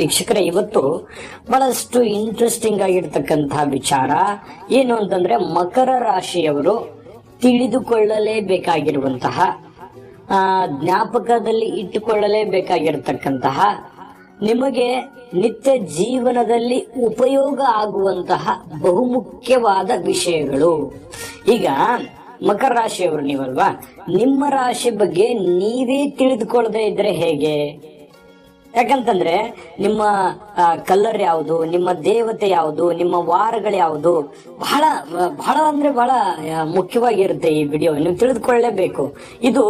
ವೀಕ್ಷಕರೇ, ಇವತ್ತು ಬಹಳಷ್ಟು ಇಂಟ್ರೆಸ್ಟಿಂಗ್ ಆಗಿರ್ತಕ್ಕಂತಹ ವಿಚಾರ ಏನು ಅಂತಂದ್ರೆ, ಮಕರ ರಾಶಿಯವರು ತಿಳಿದುಕೊಳ್ಳಲೇಬೇಕಾಗಿರುವಂತಹ, ಜ್ಞಾಪಕದಲ್ಲಿ ಇಟ್ಟುಕೊಳ್ಳಲೇಬೇಕಾಗಿರತಕ್ಕಂತಹ, ನಿಮಗೆ ನಿತ್ಯ ಜೀವನದಲ್ಲಿ ಉಪಯೋಗ ಆಗುವಂತಹ ಬಹುಮುಖ್ಯವಾದ ವಿಷಯಗಳು. ಈಗ ಮಕರ ರಾಶಿಯವರು ನೀವಲ್ವಾ, ನಿಮ್ಮ ರಾಶಿ ಬಗ್ಗೆ ನೀವೇ ತಿಳಿದುಕೊಳ್ಳದೆ ಇದ್ರೆ ಹೇಗೆ? ಯಾಕಂತಂದ್ರೆ ನಿಮ್ಮ ಕಲರ್ ಯಾವುದು, ನಿಮ್ಮ ದೇವತೆ ಯಾವುದು, ನಿಮ್ಮ ವಾರಗಳು ಯಾವುದು, ಬಹಳ ಬಹಳ ಅಂದ್ರೆ ಬಹಳ ಮುಖ್ಯವಾಗಿರುತ್ತೆ. ಈ ವಿಡಿಯೋ ನೀವು ತಿಳಿದುಕೊಳ್ಳಲೇಬೇಕು. ಇದು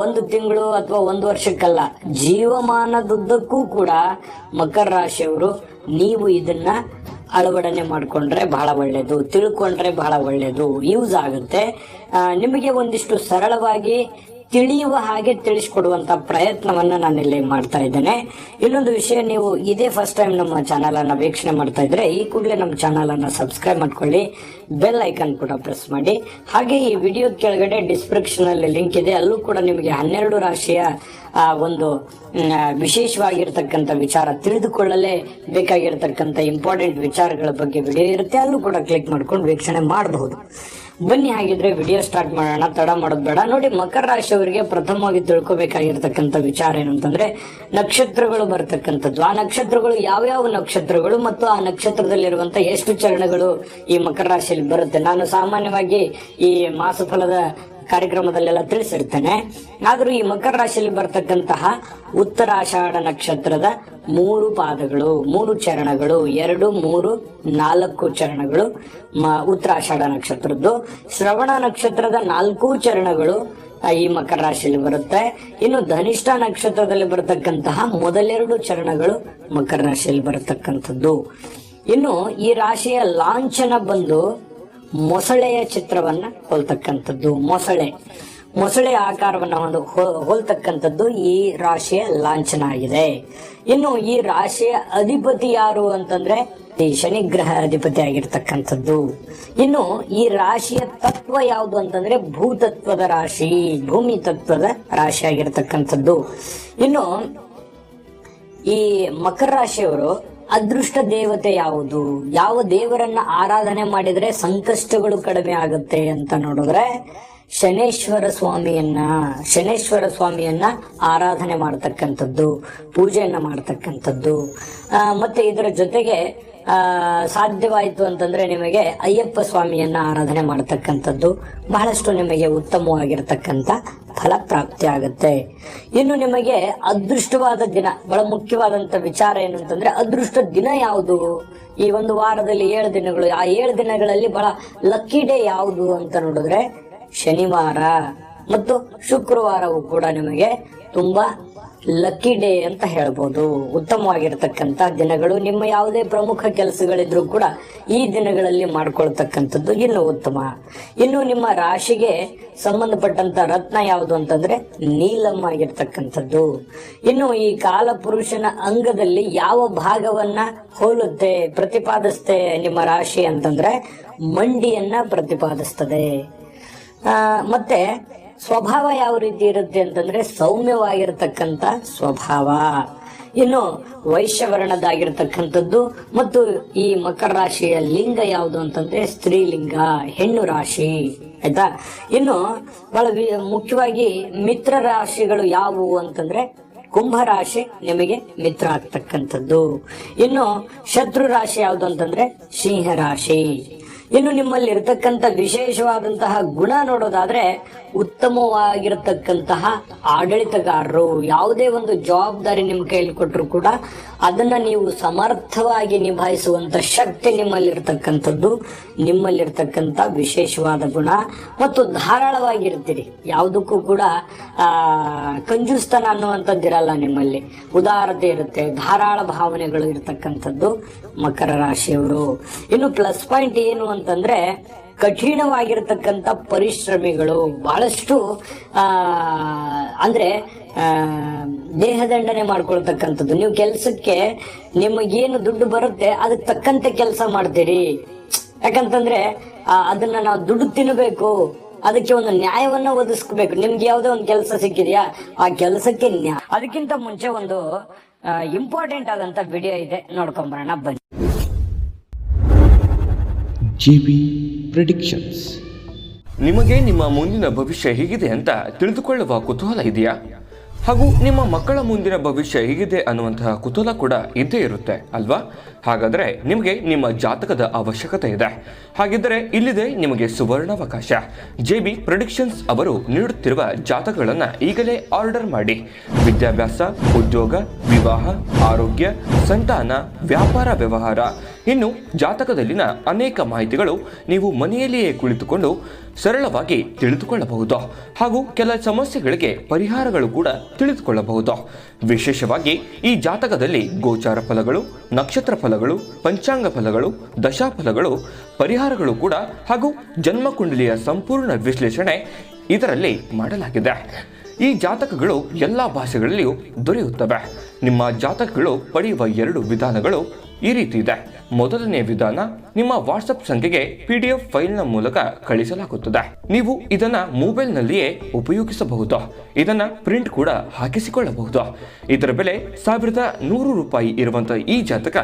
1 ತಿಂಗಳು ಅಥವಾ 1 ವರ್ಷಕ್ಕಲ್ಲ, ಜೀವಮಾನದುದ್ದಕ್ಕೂ ಕೂಡ ಮಕರ ರಾಶಿಯವರು ನೀವು ಇದನ್ನ ಅಳವಡನೆ ಮಾಡ್ಕೊಂಡ್ರೆ ಬಹಳ ಒಳ್ಳೇದು, ತಿಳ್ಕೊಂಡ್ರೆ ಬಹಳ ಒಳ್ಳೇದು, ಯೂಸ್ ಆಗುತ್ತೆ. ನಿಮಗೆ ಒಂದಿಷ್ಟು ಸರಳವಾಗಿ ತಿಳಿಯುವ ಹಾಗೆ ತಿಳಿಸ್ಕೊಡುವಂತ ಪ್ರಯತ್ನವನ್ನ ನಾನು ಇಲ್ಲಿ ಮಾಡ್ತಾ ಇದ್ದೇನೆ. ಇನ್ನೊಂದು ವಿಷಯ, ನೀವು ಇದೇ ಫಸ್ಟ್ ಟೈಮ್ ನಮ್ಮ ಚಾನಲ್ ಅನ್ನ ವೀಕ್ಷಣೆ ಮಾಡ್ತಾ ಇದ್ರೆ ಈ ಕೂಡಲೇ ನಮ್ಮ ಚಾನಲ್ ಅನ್ನ ಸಬ್ಸ್ಕ್ರೈಬ್ ಮಾಡ್ಕೊಳ್ಳಿ, ಬೆಲ್ ಐಕನ್ ಕೂಡ ಪ್ರೆಸ್ ಮಾಡಿ. ಹಾಗೆ ಈ ವಿಡಿಯೋ ಕೆಳಗಡೆ ಡಿಸ್ಕ್ರಿಪ್ಷನ್ ಅಲ್ಲಿ ಲಿಂಕ್ ಇದೆ, ಅಲ್ಲೂ ಕೂಡ ನಿಮಗೆ 12 ರಾಶಿಯ ಒಂದು ವಿಶೇಷವಾಗಿರ್ತಕ್ಕಂಥ ವಿಚಾರ, ತಿಳಿದುಕೊಳ್ಳಲೇ ಬೇಕಾಗಿರ್ತಕ್ಕಂಥ ಇಂಪಾರ್ಟೆಂಟ್ ವಿಚಾರಗಳ ಬಗ್ಗೆ ವಿಡಿಯೋ ಇರುತ್ತೆ, ಅಲ್ಲೂ ಕೂಡ ಕ್ಲಿಕ್ ಮಾಡ್ಕೊಂಡು ವೀಕ್ಷಣೆ ಮಾಡಬಹುದು. ಬನ್ನಿ, ಹಾಗಿದ್ರೆ ವಿಡಿಯೋ ಸ್ಟಾರ್ಟ್ ಮಾಡೋಣ, ತಡ ಮಾಡೋದು ಬೇಡ. ನೋಡಿ, ಮಕರ ರಾಶಿಯವರಿಗೆ ಪ್ರಥಮವಾಗಿ ತಿಳ್ಕೊಬೇಕಾಗಿರ್ತಕ್ಕಂಥ ವಿಚಾರ ಏನಂತಂದ್ರೆ, ನಕ್ಷತ್ರಗಳು ಬರ್ತಕ್ಕಂಥದ್ದು. ಆ ನಕ್ಷತ್ರಗಳು ಯಾವ್ಯಾವ ನಕ್ಷತ್ರಗಳು ಮತ್ತು ಆ ನಕ್ಷತ್ರದಲ್ಲಿರುವಂತ ಎಷ್ಟು ಚರಣಗಳು ಈ ಮಕರ ರಾಶಿಯಲ್ಲಿ ಬರುತ್ತೆ, ನಾನು ಸಾಮಾನ್ಯವಾಗಿ ಈ ಮಾಸಫಲದ ಕಾರ್ಯಕ್ರಮದಲ್ಲೆಲ್ಲ ತಿಳಿಸಿರ್ತೇನೆ. ಆದ್ರೂ ಈ ಮಕರ ರಾಶಿಯಲ್ಲಿ ಬರ್ತಕ್ಕಂತಹ ಉತ್ತರಾಷಾಢ ನಕ್ಷತ್ರದ 3 ಪಾದಗಳು, 3 ಚರಣಗಳು, 2, 3, 4 ಚರಣಗಳು ಉತ್ತರಾಷಾಢ ನಕ್ಷತ್ರದ್ದು. ಶ್ರವಣ ನಕ್ಷತ್ರದ 4 ಚರಣಗಳು ಈ ಮಕರ ರಾಶಿಯಲ್ಲಿ ಬರುತ್ತೆ. ಇನ್ನು ಧನಿಷ್ಠ ನಕ್ಷತ್ರದಲ್ಲಿ ಬರತಕ್ಕಂತಹ ಮೊದಲೆರಡು ಚರಣಗಳು ಮಕರ ರಾಶಿಯಲ್ಲಿ ಬರತಕ್ಕಂಥದ್ದು. ಇನ್ನು ಈ ರಾಶಿಯ ಲಾಂಛನ ಬಂದು ಮೊಸಳೆಯ ಚಿತ್ರವನ್ನ ಹೋಲ್ತಕ್ಕಂಥದ್ದು. ಮೊಸಳೆ ಆಕಾರವನ್ನ ಒಂದು ಹೋಲ್ತಕ್ಕಂಥದ್ದು ಈ ರಾಶಿಯ ಲಾಂಛನ ಆಗಿದೆ. ಇನ್ನು ಈ ರಾಶಿಯ ಅಧಿಪತಿ ಯಾರು ಅಂತಂದ್ರೆ ಈ ಶನಿ ಗ್ರಹ ಅಧಿಪತಿ ಆಗಿರ್ತಕ್ಕಂಥದ್ದು. ಇನ್ನು ಈ ರಾಶಿಯ ತತ್ವ ಯಾವುದು ಅಂತಂದ್ರೆ ಭೂತತ್ವದ ರಾಶಿ, ಭೂಮಿ ತತ್ವದ ರಾಶಿ ಆಗಿರ್ತಕ್ಕಂಥದ್ದು. ಇನ್ನು ಈ ಮಕರ ರಾಶಿಯವರು ಅದೃಷ್ಟ ದೇವತೆ ಯಾವುದು, ಯಾವ ದೇವರನ್ನ ಆರಾಧನೆ ಮಾಡಿದ್ರೆ ಸಂಕಷ್ಟಗಳು ಕಡಿಮೆ ಆಗುತ್ತೆ ಅಂತ ನೋಡಿದ್ರೆ ಶನೇಶ್ವರ ಸ್ವಾಮಿಯನ್ನ ಆರಾಧನೆ ಮಾಡತಕ್ಕಂಥದ್ದು, ಪೂಜೆಯನ್ನ ಮಾಡತಕ್ಕಂಥದ್ದು. ಮತ್ತೆ ಇದರ ಜೊತೆಗೆ ಸಾಧ್ಯವಾಯಿತು ಅಂತಂದ್ರೆ ನಿಮಗೆ ಅಯ್ಯಪ್ಪ ಸ್ವಾಮಿಯನ್ನ ಆರಾಧನೆ ಮಾಡತಕ್ಕಂಥದ್ದು ಬಹಳಷ್ಟು ನಿಮಗೆ ಉತ್ತಮವಾಗಿರ್ತಕ್ಕಂಥ ಫಲ ಪ್ರಾಪ್ತಿ ಆಗುತ್ತೆ. ಇನ್ನು ನಿಮಗೆ ಅದೃಷ್ಟವಾದ ದಿನ, ಬಹಳ ಮುಖ್ಯವಾದಂತ ವಿಚಾರ ಏನು ಅಂತಂದ್ರೆ, ಅದೃಷ್ಟ ದಿನ ಯಾವುದು? ಈ ಒಂದು ವಾರದಲ್ಲಿ 7 ದಿನಗಳು, ಆ 7 ದಿನಗಳಲ್ಲಿ ಬಹಳ ಲಕ್ಕಿ ಡೇ ಯಾವುದು ಅಂತ ನೋಡಿದ್ರೆ ಶನಿವಾರ ಮತ್ತು ಶುಕ್ರವಾರವೂ ಕೂಡ ನಿಮಗೆ ತುಂಬಾ ಲಕ್ಕಿ ಡೇ ಅಂತ ಹೇಳ್ಬೋದು. ಉತ್ತಮವಾಗಿರ್ತಕ್ಕಂಥ ದಿನಗಳು. ನಿಮ್ಮ ಯಾವುದೇ ಪ್ರಮುಖ ಕೆಲಸಗಳಿದ್ರು ಕೂಡ ಈ ದಿನಗಳಲ್ಲಿ ಮಾಡ್ಕೊಳ್ತಕ್ಕಂಥದ್ದು ಇನ್ನು ಉತ್ತಮ. ಇನ್ನು ನಿಮ್ಮ ರಾಶಿಗೆ ಸಂಬಂಧಪಟ್ಟಂತ ರತ್ನ ಯಾವುದು ಅಂತಂದ್ರೆ ನೀಲಂ ಆಗಿರ್ತಕ್ಕಂಥದ್ದು. ಇನ್ನು ಈ ಕಾಲ ಪುರುಷನ ಅಂಗದಲ್ಲಿ ಯಾವ ಭಾಗವನ್ನ ಹೋಲುತ್ತೆ, ಪ್ರತಿಪಾದಿಸುತ್ತೆ ನಿಮ್ಮ ರಾಶಿ ಅಂತಂದ್ರೆ ಮಂಡಿಯನ್ನ ಪ್ರತಿಪಾದಿಸ್ತದೆ. ಮತ್ತೆ ಸ್ವಭಾವ ಯಾವ ರೀತಿ ಇರುತ್ತೆ ಅಂತಂದ್ರೆ ಸೌಮ್ಯವಾಗಿರತಕ್ಕಂತ ಸ್ವಭಾವ. ಇನ್ನು ವೈಶ್ಯವರ್ಣದಾಗಿರ್ತಕ್ಕಂಥದ್ದು. ಮತ್ತು ಈ ಮಕರ ರಾಶಿಯ ಲಿಂಗ ಯಾವುದು ಅಂತಂದ್ರೆ ಸ್ತ್ರೀಲಿಂಗ, ಹೆಣ್ಣು ರಾಶಿ. ಆಯ್ತಾ? ಇನ್ನು ಬಹಳ ಮುಖ್ಯವಾಗಿ ಮಿತ್ರ ರಾಶಿಗಳು ಯಾವುವು ಅಂತಂದ್ರೆ ಕುಂಭ ರಾಶಿ ನಿಮಗೆ ಮಿತ್ರ ಆಗ್ತಕ್ಕಂಥದ್ದು. ಇನ್ನು ಶತ್ರು ರಾಶಿ ಯಾವುದು ಅಂತಂದ್ರೆ ಸಿಂಹ ರಾಶಿ. ಇನ್ನು ನಿಮ್ಮಲ್ಲಿ ಇರತಕ್ಕಂತ ವಿಶೇಷವಾದಂತಹ ಗುಣ ನೋಡೋದಾದ್ರೆ ಉತ್ತಮವಾಗಿರತಕ್ಕಂತಹ ಆಡಳಿತಗಾರರು. ಯಾವುದೇ ಒಂದು ಜವಾಬ್ದಾರಿ ನಿಮ್ಮ ಕೈಯಲ್ಲಿ ಕೊಟ್ಟರು ಕೂಡ ಅದನ್ನ ನೀವು ಸಮರ್ಥವಾಗಿ ನಿಭಾಯಿಸುವಂತ ಶಕ್ತಿ ನಿಮ್ಮಲ್ಲಿರ್ತಕ್ಕಂಥದ್ದು ನಿಮ್ಮಲ್ಲಿರ್ತಕ್ಕಂಥ ವಿಶೇಷವಾದ ಗುಣ. ಮತ್ತು ಧಾರಾಳವಾಗಿರ್ತೀರಿ, ಯಾವುದಕ್ಕೂ ಕೂಡ ಕಂಜೂಸ್ತನ ಅನ್ನುವಂಥದ್ದಿರಲ್ಲ ನಿಮ್ಮಲ್ಲಿ, ಉದಾರತೆ ಇರುತ್ತೆ, ಧಾರಾಳ ಭಾವನೆಗಳು ಇರತಕ್ಕಂಥದ್ದು ಮಕರ ರಾಶಿಯವರು. ಇನ್ನು ಪ್ಲಸ್ ಪಾಯಿಂಟ್ ಏನು ಅಂತಂದ್ರೆ ಕಠಿಣವಾಗಿರ್ತಕ್ಕಂಥ ಪರಿಶ್ರಮಿಗಳು. ಬಹಳಷ್ಟು ಅಂದ್ರೆ ದೇಹದಂಡನೆ ಮಾಡ್ಕೊಳ್ತಕ್ಕಂಥದ್ದು. ನೀವು ಕೆಲಸಕ್ಕೆ ನಿಮಗೇನು ದುಡ್ಡು ಬರುತ್ತೆ ಅದಕ್ಕೆ ತಕ್ಕಂತೆ ಕೆಲಸ ಮಾಡ್ತೀರಿ. ಯಾಕಂತಂದ್ರೆ ಅದನ್ನ ನಾವು ದುಡ್ಡು ತಿನ್ನಬೇಕು, ಅದಕ್ಕೆ ಒಂದು ನ್ಯಾಯವನ್ನ ಒದಗಿಸ್ಬೇಕು. ನಿಮ್ಗೆ ಯಾವುದೋ ಒಂದು ಕೆಲಸ ಸಿಕ್ಕಿದ್ಯಾ, ಆ ಕೆಲಸಕ್ಕೆ ನ್ಯಾಯ. ಅದಕ್ಕಿಂತ ಮುಂಚೆ ಒಂದು ಇಂಪಾರ್ಟೆಂಟ್ ಆದಂತ ವಿಡಿಯೋ ಇದೆ, ನೋಡ್ಕೊಂಬರೋಣ ಬನ್ನಿ. JB predictions. ನಿಮಗೆ ನಿಮ್ಮ ಮುಂದಿನ ಭವಿಷ್ಯ ಹೇಗಿದೆ ಅಂತ ತಿಳಿದುಕೊಳ್ಳುವ ಕುತೂಹಲ ಇದೆಯಾ? ಹಾಗೂ ನಿಮ್ಮ ಮಕ್ಕಳ ಮುಂದಿನ ಭವಿಷ್ಯ ಹೇಗಿದೆ ಅನ್ನುವಂತಹ ಕುತೂಹಲ ಕೂಡ ಇದ್ದೇ ಇರುತ್ತೆ ಅಲ್ವಾ? ಹಾಗಾದರೆ ನಿಮಗೆ ನಿಮ್ಮ ಜಾತಕದ ಅವಶ್ಯಕತೆ ಇದೆ. ಹಾಗಿದ್ದರೆ ಇಲ್ಲಿದೆ ನಿಮಗೆ ಸುವರ್ಣಾವಕಾಶ. JB ಪ್ರೆಡಿಕ್ಷನ್ಸ್ ಅವರು ನೀಡುತ್ತಿರುವ ಜಾತಕಗಳನ್ನು ಈಗಲೇ ಆರ್ಡರ್ ಮಾಡಿ. ವಿದ್ಯಾಭ್ಯಾಸ, ಉದ್ಯೋಗ, ವಿವಾಹ, ಆರೋಗ್ಯ, ಸಂತಾನ, ವ್ಯಾಪಾರ ವ್ಯವಹಾರ, ಇನ್ನು ಜಾತಕದಲ್ಲಿನ ಅನೇಕ ಮಾಹಿತಿಗಳು ನೀವು ಮನೆಯಲ್ಲಿಯೇ ಕುಳಿತುಕೊಂಡು ಸರಳವಾಗಿ ತಿಳಿದುಕೊಳ್ಳಬಹುದು. ಹಾಗೂ ಕೆಲ ಸಮಸ್ಯೆಗಳಿಗೆ ಪರಿಹಾರಗಳು ಕೂಡ ತಿಳಿದುಕೊಳ್ಳಬಹುದು. ವಿಶೇಷವಾಗಿ ಈ ಜಾತಕದಲ್ಲಿ ಗೋಚಾರ ಫಲಗಳು, ನಕ್ಷತ್ರ ಫಲಗಳು, ಪಂಚಾಂಗ ಫಲಗಳು, ದಶಾಫಲಗಳು, ಪರಿಹಾರಗಳು ಕೂಡ ಹಾಗೂ ಜನ್ಮಕುಂಡಲಿಯ ಸಂಪೂರ್ಣ ವಿಶ್ಲೇಷಣೆ ಇದರಲ್ಲಿ ಮಾಡಲಾಗಿದೆ. ಈ ಜಾತಕಗಳು ಎಲ್ಲ ಭಾಷೆಗಳಲ್ಲಿಯೂ ದೊರೆಯುತ್ತವೆ. ನಿಮ್ಮ ಜಾತಕಗಳು ಪಡೆಯುವ 2 ವಿಧಾನಗಳು ಈ ರೀತಿ ಇದೆ. ಮೊದಲನೇ ವಿಧಾನ, ನಿಮ್ಮ ವಾಟ್ಸಪ್ ಸಂಖ್ಯೆಗೆ PDF ಫೈಲ್ನ ಮೂಲಕ ಕಳಿಸಲಾಗುತ್ತದೆ. ನೀವು ಇದನ್ನ ಮೊಬೈಲ್ನಲ್ಲಿಯೇ ಉಪಯೋಗಿಸಬಹುದು. ಇದನ್ನ ಪ್ರಿಂಟ್ ಕೂಡ ಹಾಕಿಸಿಕೊಳ್ಳಬಹುದು. ಇದರ ಬೆಲೆ 1100 ರೂಪಾಯಿ ಇರುವಂತಹ ಈ ಜಾತಕ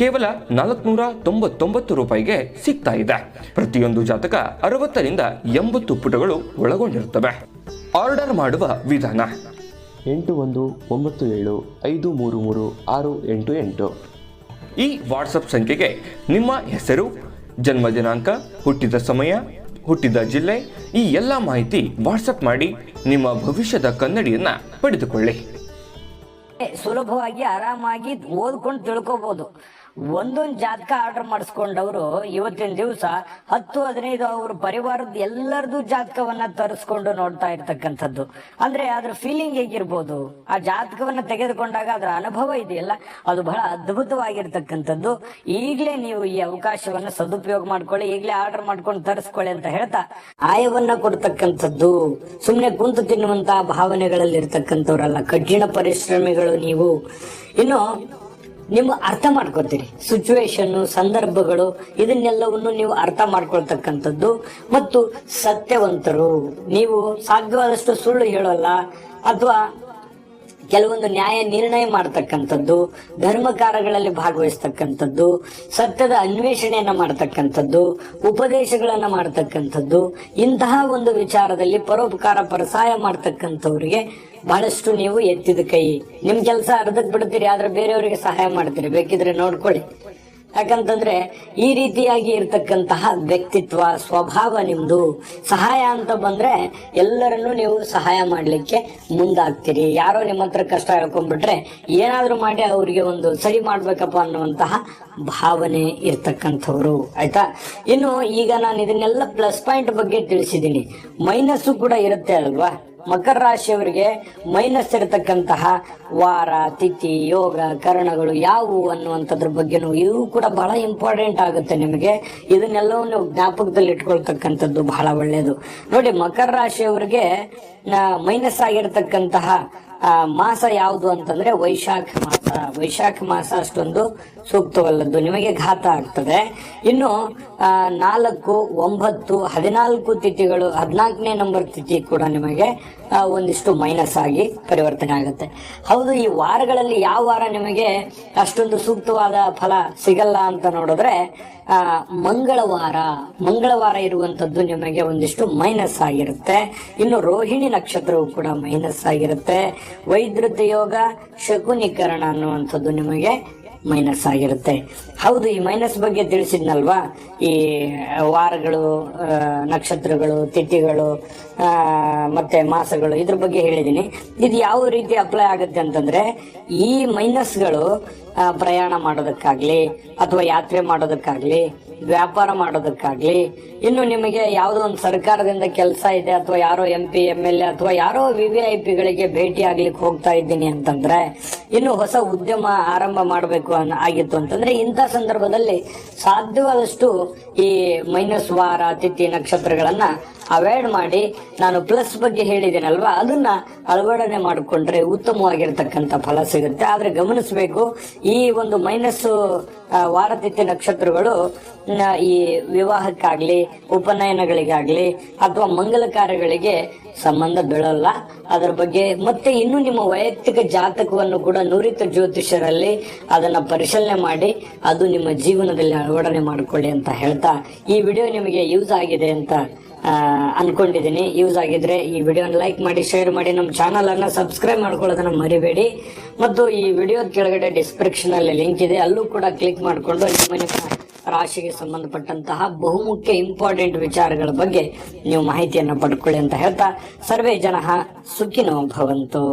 ಕೇವಲ 499 ರೂಪಾಯಿಗೆ ಸಿಗ್ತಾ ಇದೆ. ಪ್ರತಿಯೊಂದು ಜಾತಕ 60 ರಿಂದ 80 ಪುಟಗಳು ಒಳಗೊಂಡಿರುತ್ತವೆ. ಆರ್ಡರ್ ಮಾಡುವ ವಿಧಾನ: 8197533688. ಈ ವಾಟ್ಸಪ್ ಸಂಖ್ಯೆಗೆ ನಿಮ್ಮ ಹೆಸರು, ಜನ್ಮ ದಿನಾಂಕ, ಹುಟ್ಟಿದ ಸಮಯ, ಹುಟ್ಟಿದ ಜಿಲ್ಲೆ, ಈ ಎಲ್ಲ ಮಾಹಿತಿ ವಾಟ್ಸಪ್ ಮಾಡಿ ನಿಮ್ಮ ಭವಿಷ್ಯದ ಕನ್ನಡಿಯನ್ನ ಪಡೆದುಕೊಳ್ಳಿ. ಸುಲಭವಾಗಿ ಆರಾಮಾಗಿ ಓದ್ಕೊಂಡು ತಿಳ್ಕೊಬಹುದು. ಒಂದೊಂದು ಜಾತಕ ಆರ್ಡರ್ ಮಾಡಿಸ್ಕೊಂಡವರು ಇವತ್ತಿನ ದಿವಸ 10-15 ಅವ್ರ ಪರಿವಾರದ ಎಲ್ಲರದು ಜಾತಕವನ್ನ ತರಿಸ್ಕೊಂಡು ನೋಡ್ತಾ ಇರ್ತಕ್ಕಂಥದ್ದು. ಅಂದ್ರೆ ಅದ್ರ ಫೀಲಿಂಗ್ ಹೇಗಿರ್ಬೋದು, ಆ ಜಾತಕವನ್ನ ತೆಗೆದುಕೊಂಡಾಗ ಅದರ ಅನುಭವ ಇದೆಯಲ್ಲ, ಅದು ಬಹಳ ಅದ್ಭುತವಾಗಿರ್ತಕ್ಕಂಥದ್ದು. ಈಗಲೇ ನೀವು ಈ ಅವಕಾಶವನ್ನ ಸದುಪಯೋಗ ಮಾಡ್ಕೊಳ್ಳಿ, ಈಗಲೇ ಆರ್ಡರ್ ಮಾಡ್ಕೊಂಡು ತರಿಸ್ಕೊಳ್ಳಿ ಅಂತ ಹೇಳ್ತಾ ಆಯವನ್ನ ಕೊಡ್ತಕ್ಕಂಥದ್ದು. ಸುಮ್ನೆ ಕುಂತು ತಿನ್ನುವಂತಹ ಭಾವನೆಗಳಲ್ಲಿ ಇರ್ತಕ್ಕಂಥವ್ರಲ್ಲ, ಕಠಿಣ ಪರಿಶ್ರಮಿಗಳು ನೀವು. ಇನ್ನು ನಿಮ್ಮ ಅರ್ಥ ಮಾಡ್ಕೊತೀರಿ, ಸಿಚುವೇಶನ್, ಸಂದರ್ಭಗಳು, ಇದನ್ನೆಲ್ಲವನ್ನು ನೀವು ಅರ್ಥ ಮಾಡ್ಕೊಳ್ತಕ್ಕಂಥದ್ದು. ಮತ್ತು ಸತ್ಯವಂತರು ನೀವು, ಸಾಧ್ಯವಾದಷ್ಟು ಸುಳ್ಳು ಹೇಳೋಲ್ಲ, ಅಥವಾ ಕೆಲವೊಂದು ನ್ಯಾಯ ನಿರ್ಣಯ ಮಾಡ್ತಕ್ಕಂಥದ್ದು, ಧರ್ಮ ಕಾರ್ಯಗಳಲ್ಲಿ ಭಾಗವಹಿಸ್ತಕ್ಕಂಥದ್ದು, ಸತ್ಯದ ಅನ್ವೇಷಣೆಯನ್ನ ಮಾಡ್ತಕ್ಕಂಥದ್ದು, ಉಪದೇಶಗಳನ್ನ ಮಾಡ್ತಕ್ಕಂಥದ್ದು. ಇಂತಹ ಒಂದು ವಿಚಾರದಲ್ಲಿ ಪರೋಪಕಾರ, ಪರಸಹಾಯ ಮಾಡ್ತಕ್ಕಂಥವ್ರಿಗೆ ಬಹಳಷ್ಟು ನೀವು ಎತ್ತಿದ ಕೈ. ನಿಮ್ ಕೆಲಸ ಅರ್ಧಕ್ ಬಿಡ್ತೀರಿ, ಆದ್ರೆ ಬೇರೆಯವರಿಗೆ ಸಹಾಯ ಮಾಡ್ತೀರಿ, ಬೇಕಿದ್ರೆ ನೋಡ್ಕೊಳ್ಳಿ. ಯಾಕಂತಂದ್ರೆ ಈ ರೀತಿಯಾಗಿ ಇರ್ತಕ್ಕಂತಹ ವ್ಯಕ್ತಿತ್ವ, ಸ್ವಭಾವ ನಿಮ್ದು. ಸಹಾಯ ಅಂತ ಬಂದ್ರೆ ಎಲ್ಲರನ್ನು ನೀವು ಸಹಾಯ ಮಾಡ್ಲಿಕ್ಕೆ ಮುಂದಾಗ್ತೀರಿ. ಯಾರೋ ನಿಮ್ಮ ಹತ್ರ ಕಷ್ಟ ಹೇಳ್ಕೊಂಡ್ಬಿಟ್ರೆ ಏನಾದ್ರೂ ಮಾಡಿ ಅವ್ರಿಗೆ ಒಂದು ಸರಿ ಮಾಡ್ಬೇಕಪ್ಪ ಅನ್ನುವಂತಹ ಭಾವನೆ ಇರ್ತಕ್ಕಂಥವ್ರು. ಆಯ್ತಾ? ಇನ್ನು ಈಗ ನಾನು ಇದನ್ನೆಲ್ಲ ಪ್ಲಸ್ ಪಾಯಿಂಟ್ ಬಗ್ಗೆ ತಿಳಿಸಿದ್ದೀನಿ. ಮೈನಸ್ಸು ಕೂಡ ಇರುತ್ತೆ ಅಲ್ವಾ? ಮಕರ ರಾಶಿಯವರಿಗೆ ಮೈನಸ್ ಇರತಕ್ಕಂತಹ ವಾರ, ತಿಥಿ, ಯೋಗ, ಕರಣಗಳು ಯಾವುವು ಅನ್ನುವಂಥದ್ರ ಬಗ್ಗೆನೂ ಇವು ಕೂಡ ಬಹಳ ಇಂಪಾರ್ಟೆಂಟ್ ಆಗುತ್ತೆ ನಿಮಗೆ. ಇದನ್ನೆಲ್ಲವನ್ನು ಜ್ಞಾಪಕದಲ್ಲಿ ಇಟ್ಕೊಳ್ತಕ್ಕಂಥದ್ದು ಬಹಳ ಒಳ್ಳೆಯದು. ನೋಡಿ, ಮಕರ ರಾಶಿಯವರಿಗೆ ಮೈನಸ್ ಆಗಿರ್ತಕ್ಕಂತಹ ಮಾಸ ಯಾವುದು ಅಂತಂದ್ರೆ ವೈಶಾಖ ಮಾಸ. ವೈಶಾಖ ಮಾಸ ಅಷ್ಟೊಂದು ಸೂಕ್ತವಲ್ಲದ್ದು, ನಿಮಗೆ ಘಾತ ಆಗ್ತದೆ. ಇನ್ನು 4, 9, 14 ತಿಥಿಗಳು, 14ನೇ ನಂಬರ್ ತಿಥಿ ಕೂಡ ನಿಮಗೆ ಒಂದಿಷ್ಟು ಮೈನಸ್ ಆಗಿ ಪರಿವರ್ತನೆ ಆಗುತ್ತೆ. ಹೌದು, ಈ ವಾರಗಳಲ್ಲಿ ಯಾವ ವಾರ ನಿಮಗೆ ಅಷ್ಟೊಂದು ಸೂಕ್ತವಾದ ಫಲ ಸಿಗಲ್ಲ ಅಂತ ನೋಡಿದ್ರೆ ಮಂಗಳವಾರ ಇರುವಂತದ್ದು ನಿಮಗೆ ಒಂದಿಷ್ಟು ಮೈನಸ್ ಆಗಿರುತ್ತೆ. ಇನ್ನು ರೋಹಿಣಿ ನಕ್ಷತ್ರವು ಕೂಡ ಮೈನಸ್ ಆಗಿರುತ್ತೆ. ವೈದ್ಯುತ ಯೋಗ, ಶಕುನಿಕರಣ ಅನ್ನುವಂಥದ್ದು ನಿಮಗೆ ಮೈನಸ್ ಆಗಿರುತ್ತೆ. ಹೌದು, ಈ ಮೈನಸ್ ಬಗ್ಗೆ ತಿಳಿಸಿದ್ನಲ್ವಾ, ಈ ವಾರಗಳು, ನಕ್ಷತ್ರಗಳು, ತಿಥಿಗಳು ಮತ್ತೆ ಮಾಸಗಳು, ಇದ್ರ ಬಗ್ಗೆ ಹೇಳಿದೀನಿ. ಇದು ಯಾವ ರೀತಿ ಅಪ್ಲೈ ಆಗುತ್ತೆ ಅಂತಂದ್ರೆ, ಈ ಮೈನಸ್ಗಳು ಪ್ರಯಾಣ ಮಾಡೋದಕ್ಕಾಗ್ಲಿ, ಅಥವಾ ಯಾತ್ರೆ ಮಾಡೋದಕ್ಕಾಗ್ಲಿ, ವ್ಯಾಪಾರ ಮಾಡೋದಕ್ಕಾಗ್ಲಿ, ಇನ್ನು ನಿಮಗೆ ಯಾವುದೋ ಒಂದು ಸರ್ಕಾರದಿಂದ ಕೆಲಸ ಇದೆ, ಅಥವಾ ಯಾರೋ MP, MLA ಅಥವಾ ಯಾರೋ VVIPಗಳಿಗೆ ಭೇಟಿ ಆಗ್ಲಿಕ್ಕೆ ಹೋಗ್ತಾ ಇದ್ದೀನಿ ಅಂತಂದ್ರೆ, ಇನ್ನು ಹೊಸ ಉದ್ಯಮ ಆರಂಭ ಮಾಡಬೇಕು ಆಗಿತ್ತು ಅಂತಂದ್ರೆ, ಇಂಥ ಸಂದರ್ಭದಲ್ಲಿ ಸಾಧ್ಯವಾದಷ್ಟು ಈ ಮೈನಸ್ ವಾರ, ತಿಥಿ, ನಕ್ಷತ್ರಗಳನ್ನ ಅವಾಯ್ಡ್ ಮಾಡಿ, ನಾನು ಪ್ಲಸ್ ಬಗ್ಗೆ ಹೇಳಿದ್ದೇನಲ್ವಾ, ಅದನ್ನ ಅಳವಡನೆ ಮಾಡಿಕೊಂಡ್ರೆ ಉತ್ತಮವಾಗಿರ್ತಕ್ಕಂಥ ಫಲ ಸಿಗುತ್ತೆ. ಆದ್ರೆ ಗಮನಿಸಬೇಕು, ಈ ಒಂದು ಮೈನಸ್ ವಾರತಿಥಿ ನಕ್ಷತ್ರಗಳು ಈ ವಿವಾಹಕ್ಕಾಗ್ಲಿ, ಉಪನಯನಗಳಿಗಾಗ್ಲಿ ಅಥವಾ ಮಂಗಲ ಕಾರ್ಯಗಳಿಗೆ ಸಂಬಂಧ ಬೀಳಲ್ಲ. ಅದರ ಬಗ್ಗೆ ಮತ್ತೆ ಇನ್ನು ನಿಮ್ಮ ವೈಯಕ್ತಿಕ ಜಾತಕವನ್ನು ಕೂಡ ನುರಿತ ಜ್ಯೋತಿಷರಲ್ಲಿ ಅದನ್ನ ಪರಿಶೀಲನೆ ಮಾಡಿ ಅದು ನಿಮ್ಮ ಜೀವನದಲ್ಲಿ ಅಳವಡನೆ ಮಾಡಿಕೊಳ್ಳಿ ಅಂತ ಹೇಳ್ತಾ, ಈ ವಿಡಿಯೋ ನಿಮಗೆ ಯೂಸ್ ಆಗಿದೆ ಅಂತ ಅನ್ಕೊಂಡಿದ್ದೀನಿ. ಯೂಸ್ ಆಗಿದ್ರೆ ಈ ವಿಡಿಯೋನ ಲೈಕ್ ಮಾಡಿ, ಶೇರ್ ಮಾಡಿ, ನಮ್ಮ ಚಾನಲ್ ಅನ್ನ ಸಬ್ಸ್ಕ್ರೈಬ್ ಮಾಡ್ಕೊಳ್ಳೋದನ್ನ ಮರಿಬೇಡಿ. ಮತ್ತು ಈ ವಿಡಿಯೋದ ಕೆಳಗಡೆ ಡಿಸ್ಕ್ರಿಪ್ಷನ್ ಅಲ್ಲಿ ಲಿಂಕ್ ಇದೆ, ಅಲ್ಲೂ ಕೂಡ ಕ್ಲಿಕ್ ಮಾಡಿಕೊಂಡು ನಿಮ್ಮ ರಾಶಿಗೆ ಸಂಬಂಧಪಟ್ಟಂತಹ ಬಹುಮುಖ್ಯ ಇಂಪಾರ್ಟೆಂಟ್ ವಿಚಾರಗಳ ಬಗ್ಗೆ ನೀವು ಮಾಹಿತಿಯನ್ನು ಪಡ್ಕೊಳ್ಳಿ ಅಂತ ಹೇಳ್ತಾ, ಸರ್ವೇ ಜನಃ ಸುಖಿನೋ ಭವಂತು.